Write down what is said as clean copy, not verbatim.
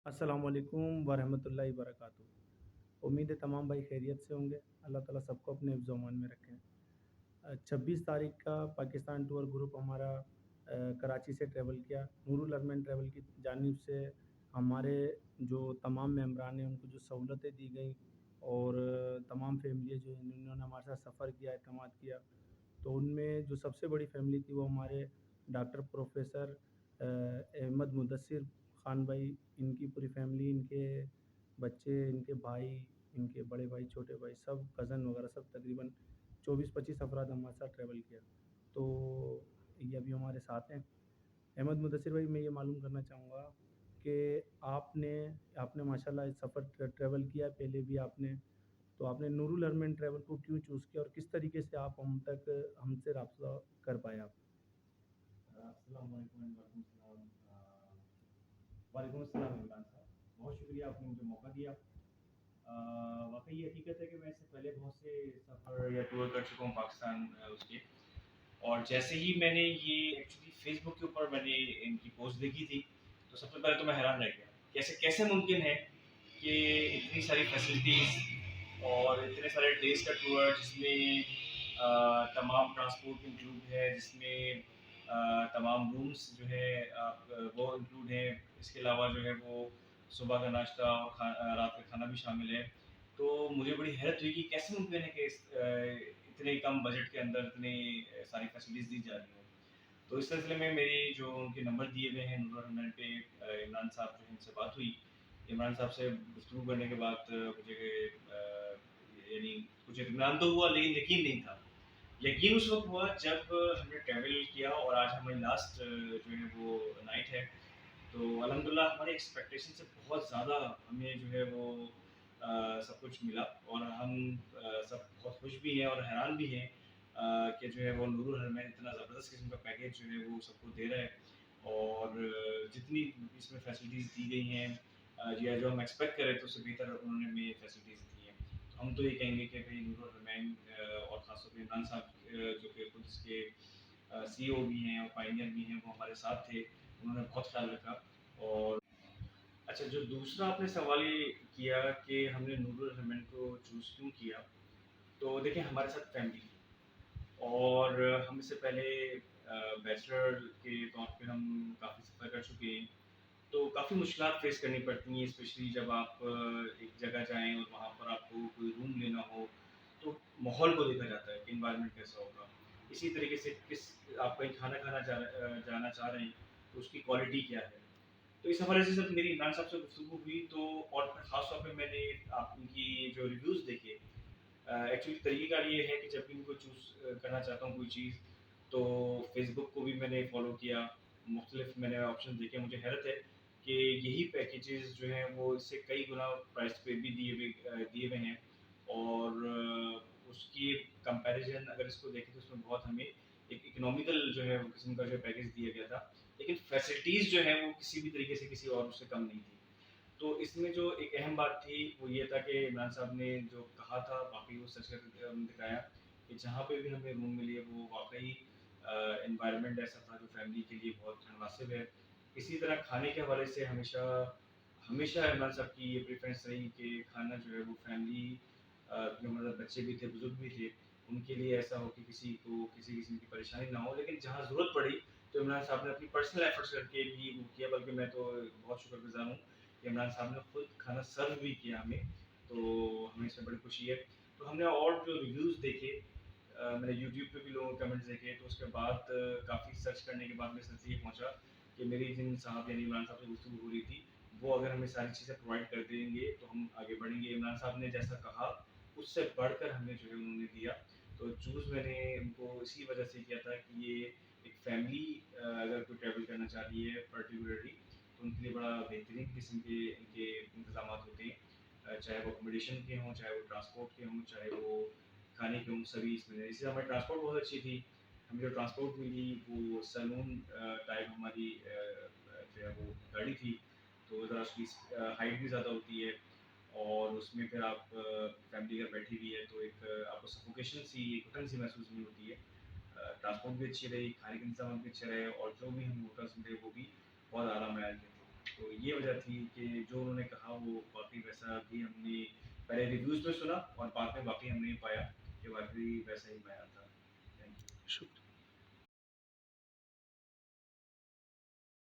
अस्सलाम वालेकुम वरहमतुल्लाहि वबरकातुहू। उम्मीद है तमाम भाई खैरियत से होंगे। अल्लाह ताला सबको अपने हिफ्ज़ अमान में रखें। 26 तारीख का पाकिस्तान टूर ग्रुप हमारा कराची से ट्रैवल किया। नूरुल अरमान ट्रैवल की जानिब से हमारे जो तमाम मेंबरान हैं उनको जो सहूलतें दी गई और तमाम फैमिली जो इन्होंने हमारे साथ सफ़र किया, एतमाद किया, तो उनमें जो सबसे बड़ी फैमिली थी वो हमारे डॉक्टर प्रोफेसर अहमद मुदस्सिर ख़ान भाई, इनकी पूरी फैमिली, इनके बच्चे, इनके भाई, इनके बड़े भाई, छोटे भाई, सब कज़न वगैरह सब तकरीबन 24-25 अफराद हमारे साथ ट्रैवल किया। तो ये अभी हमारे साथ हैं। अहमद मुदस्सिर भाई, मैं ये मालूम करना चाहूँगा कि आपने आपने माशाल्लाह इस सफ़र ट्रैवल किया है पहले भी आपने, तो आपने नूरुल अरमान ट्रैवल को क्यों चूज़ किया और किस तरीके से आप हमसे रब्ता कर पाए आप? अस्सलाम वालेकुम वालेकुम सलाम। वालेकुम अस्सलाम इमरान साहब, बहुत शुक्रिया आपने मुझे मौका दिया। वाकई ये हकीकत है कि मैं इससे पहले बहुत से सफ़र या टूर कर चुका हूँ पाकिस्तान उसके। और जैसे ही मैंने ये एक्चुअली फेसबुक के ऊपर मैंने इनकी पोस्ट देखी थी, तो सबसे पहले तो मैं हैरान रह गया, कैसे कैसे मुमकिन है कि इतनी सारी फैसिलिटीज़ और इतने सारे डेज का टूर जिसमें तमाम ट्रांसपोर्ट इंक्लूड है, जिसमें तमाम रूम्स जो है वो इंक्लूड है। इसके अलावा जो है वो सुबह का नाश्ता और रात का खाना भी शामिल है। तो मुझे बड़ी हैरत हुई कि कैसे मुमकिन है कि इतने कम बजट के अंदर इतनी सारी फैसिलिटीज़ दी जा रही हैं। तो इस सिलसिले में मेरी जो उनके नंबर दिए हुए हैं नूर रहमान पे, इमरान साहब जो है उनसे बात हुई। इमरान साहब से गुफ्तगू करने के बाद मुझे यानी कुछ इत्मीनान तो हुआ, लेकिन यकीन नहीं था। यकीन उस वक्त हुआ जब हमने ट्रैवल किया और आज हमारी लास्ट जो है वो नाइट है। तो अल्हम्दुलिल्लाह हमारी एक्सपेक्टेशन से बहुत ज़्यादा हमें जो है वो सब कुछ मिला। और हम सब बहुत खुश भी हैं और हैरान भी हैं कि जो है वो नूरुल हरमैन इतना ज़बरदस्त किस्म का पैकेज जो है वो सबको दे रहा है। और जितनी इसमें फैसिलिटीज़ दी गई हैं या जो हम एक्सपेक्ट कर रहे थे उससे बेहतर उन्होंने हमें फैसिलिटीज़ दी हैं। तो हम तो ये कहेंगे कि भाई नूरुल हरमैन और ख़ासतौर पे इमरान साहब जो कि खुद इसके सीईओ भी हैं और पायनियर भी हैं, वो हमारे साथ थे, उन्होंने बहुत ख्याल रखा। और अच्छा, जो दूसरा आपने सवाल ये किया कि हमने नूरुल रहमान को चूज़ क्यों किया, तो देखिए हमारे साथ फैमिली थी और हम इससे पहले बैचलर के तौर पे हम काफ़ी सफ़र कर चुके हैं। तो काफ़ी मुश्किलात फ़ेस करनी पड़ती हैं, स्पेशली जब आप एक जगह जाएँ और वहाँ पर आपको कोई रूम लेना हो, तो माहौल को देखा जाता है कि एनवायरनमेंट कैसा होगा। इसी तरीके से आप कहीं खाना खाना जाना चाह रहे हैं, तो उसकी क्वालिटी क्या है। तो इस हवाले से जब मेरी इमरान साहब से गुफ्तगू हुई, तो और फिर ख़ास तौर पे मैंने आप उनकी जो रिव्यूज़ देखे। एक्चुअली तरीक़ेकार ये है कि जब भी मैं कोई चूज़ करना चाहता हूँ कोई चीज़, तो फ़ेसबुक को भी मैंने फ़ॉलो किया, मुख्तलिफ़ मैंने ऑप्शन देखे। मुझे हैरत है कि यही पैकेजेज़ जो हैं वो इससे कई गुना प्राइस पे भी दिए हुए हैं। और उसकी कंपैरिज़न अगर इसको देखें तो उसमें बहुत हमें एक इकोनॉमिकल जो है वो किस्म का जो पैकेज दिया गया था। लेकिन फैसिलिटीज़ जो हैं वो किसी भी तरीके से किसी और से कम नहीं थी। तो इसमें जो एक अहम बात थी वो ये था कि इमरान साहब ने जो कहा था वाक़ई वो सच कर दिखाया कि जहाँ पे भी हमें रूम मिली है वो वाक़ई एनवायरनमेंट ऐसा था जो फैमिली के लिए बहुत मुनासिब है। इसी तरह खाने के हवाले से हमेशा हमेशा इमरान साहब की ये प्रेफ़रेंस रही कि खाना जो है वो फैमिली जो मतलब बच्चे भी थे, बुज़ुर्ग भी थे, उनके लिए ऐसा हो कि किसी को किसी किस्म की परेशानी ना हो। लेकिन जहाँ ज़रूरत पड़ी तो इमरान साहब ने अपनी पर्सनल एफ़र्ट्स करके भी वो किया, बल्कि मैं तो बहुत शुक्रगुज़ार हूँ कि इमरान साहब ने खुद खाना सर्व भी किया हमें, तो हमें इसमें बड़ी खुशी है। तो हमने और जो रिव्यूज़ देखे, मैंने यूट्यूब पे भी लोगों के कमेंट्स देखे, तो उसके बाद काफ़ी सर्च करने के बाद मैं इस नतीजे पे पहुँचा कि मेरी जिन साहब यानी इमरान साहब से गुफ्तगू हो रही थी, वो अगर हमें सारी चीज़ें प्रोवाइड कर देंगे तो हम आगे बढ़ेंगे। इमरान साहब ने जैसा कहा, उससे बढ़कर हमें जो है उन्होंने दिया। तो चूज़ मैंने उनको इसी वजह से किया था कि ये एक फैमिली अगर कोई ट्रैवल करना चाह रही है पर्टिकुलरली, तो उनके लिए बड़ा बेहतरीन किस्म के इनके इंतज़ामात होते हैं। चाहे वो अकोमोडेशन के हों, चाहे वो ट्रांसपोर्ट के हों, चाहे वो खाने के हों, सभी इसमें है। इससे हमारी ट्रांसपोर्ट बहुत अच्छी थी। हमें जो ट्रांसपोर्ट मिली वो सैलून टाइप हमारी जो है वो गाड़ी थी, तो ज़रा उसकी हाइट भी ज़्यादा होती है और उसमें फिर आप फैमिली अगर बैठी हुई है तो एक आपको सफोकेशन सी, घुटन सी महसूस नहीं होती है। ट्रांसपोर्ट भी अच्छी रही, खाने के इंतज़ाम भी अच्छे रहे और जो भी हम होटल्स मिले वो भी बहुत आला मयार के थे। تو یہ وجہ تھی کہ جو انہوں نے کہا وہ واقعی ویسا بھی ہم نے پہلے ریویوز میں سنا اور بعد میں واقعی ہم نے پایا کہ واقعی ویسا ہی بیان تھا. Thank you. شکریہ.